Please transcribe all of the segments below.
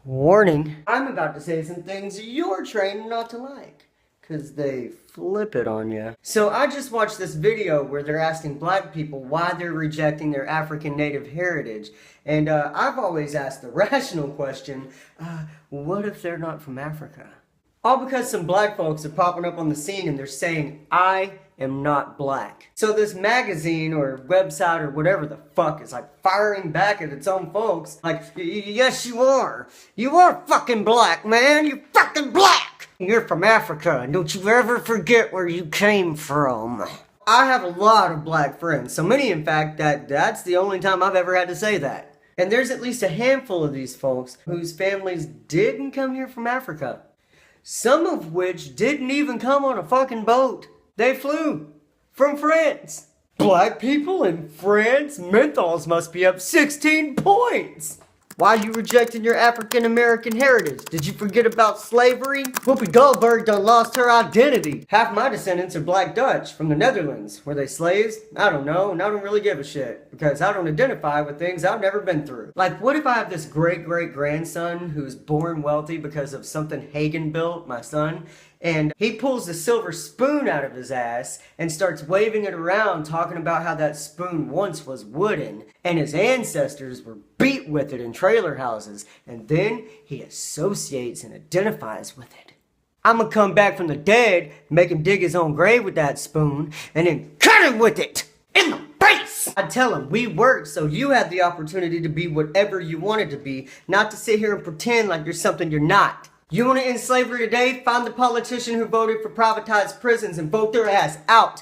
Warning, I'm about to say some things you're trained not to like, because they flip it on you. So I just watched this video where they're asking black people why they're rejecting their African native heritage. And I've always asked the rational question, what if they're not from Africa? All because some black folks are popping up on the scene and they're saying, I am not black. So this magazine or website or whatever the fuck is like firing back at its own folks. Like, yes you are. You are fucking black, man. You're fucking black. You're from Africa and don't you ever forget where you came from. I have a lot of black friends. So many in fact that's the only time I've ever had to say that. And there's at least a handful of these folks whose families didn't come here from Africa. Some of which didn't even come on a fucking boat. They flew from France. Black people in France? Menthols must be up 16 points. Why are you rejecting your African American heritage? Did you forget about slavery? Whoopi Goldberg done lost her identity. Half my descendants are Black Dutch from the Netherlands. Were they slaves? I don't know, and I don't really give a shit. Because I don't identify with things I've never been through. Like, what if I have this great-great-grandson who's born wealthy because of something Hagen built, my son, and he pulls the silver spoon out of his ass and starts waving it around talking about how that spoon once was wooden and his ancestors were beat with it in trailer houses, and then he associates and identifies with it. I'm gonna come back from the dead, make him dig his own grave with that spoon, and then cut him with it in the face! I tell him, we worked so you had the opportunity to be whatever you wanted to be, not to sit here and pretend like you're something you're not. You want to end slavery today? Find the politician who voted for privatized prisons and vote their ass out.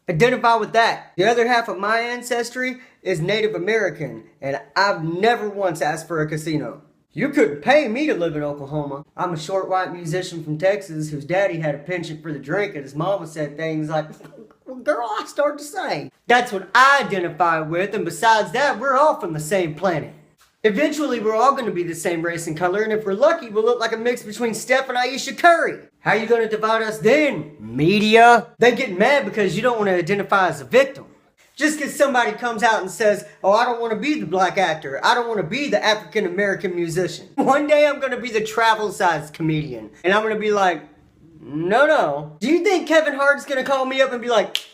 Identify with that. The other half of my ancestry is Native American, and I've never once asked for a casino. You couldn't pay me to live in Oklahoma. I'm a short white musician from Texas whose daddy had a penchant for the drink and his mama said things like, well, girl, I started to sing. That's what I identify with, and besides that, we're all from the same planet. Eventually, we're all going to be the same race and color, and if we're lucky, we'll look like a mix between Steph and Ayesha Curry. How are you going to divide us then, media? They get mad because you don't want to identify as a victim. Just because somebody comes out and says, oh, I don't want to be the black actor. I don't want to be the African American musician. One day, I'm going to be the travel-sized comedian, and I'm going to be like, no. Do you think Kevin Hart's going to call me up and be like,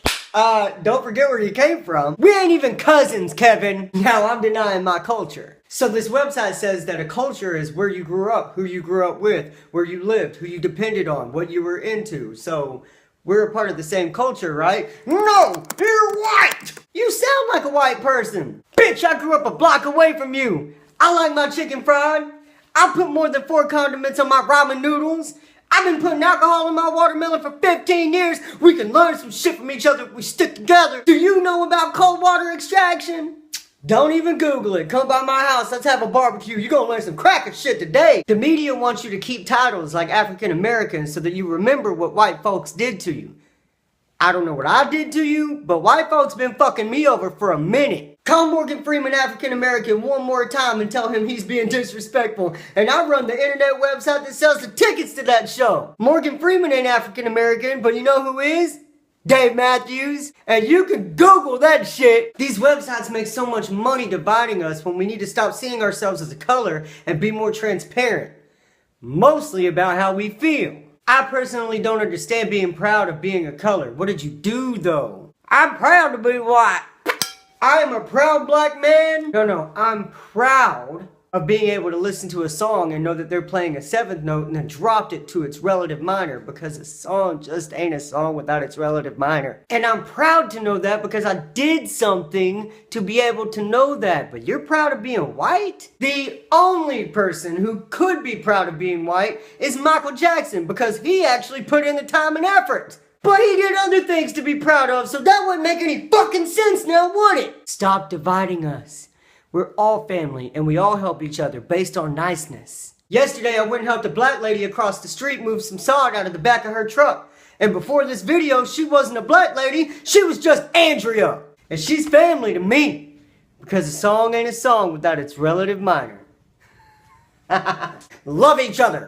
don't forget where you came from? We ain't even cousins, Kevin. Now I'm denying my culture. So this website says that a culture is where you grew up, who you grew up with, where you lived, who you depended on, what you were into. So we're a part of the same culture, right? No, you're white. You sound like a white person. Bitch, I grew up a block away from you. I like my chicken fried. I put more than 4 condiments on my ramen noodles. I've been putting alcohol in my watermelon for 15 years. We can learn some shit from each other if we stick together. Do you know about cold water extraction? Don't even Google it. Come by my house. Let's have a barbecue. You're gonna learn some cracker shit today. The media wants you to keep titles like African Americans so that you remember what white folks did to you. I don't know what I did to you, but white folks been fucking me over for a minute. Call Morgan Freeman African American one more time and tell him he's being disrespectful. And I run the internet website that sells the tickets to that show. Morgan Freeman ain't African American, but you know who is? Dave Matthews. And you can Google that shit. These websites make so much money dividing us when we need to stop seeing ourselves as a color and be more transparent. Mostly about how we feel. I personally don't understand being proud of being a color. What did you do though? I'm proud to be white. I am a proud black man. No, I'm proud of being able to listen to a song and know that they're playing a 7th note and then dropped it to its relative minor because a song just ain't a song without its relative minor. And I'm proud to know that because I did something to be able to know that. But you're proud of being white? The only person who could be proud of being white is Michael Jackson because he actually put in the time and effort. But he did other things to be proud of, so that wouldn't make any fucking sense now, would it? Stop dividing us. We're all family, and we all help each other based on niceness. Yesterday, I went and helped a black lady across the street move some sod out of the back of her truck. And before this video, she wasn't a black lady, she was just Andrea. And she's family to me, because a song ain't a song without its relative minor. Love each other.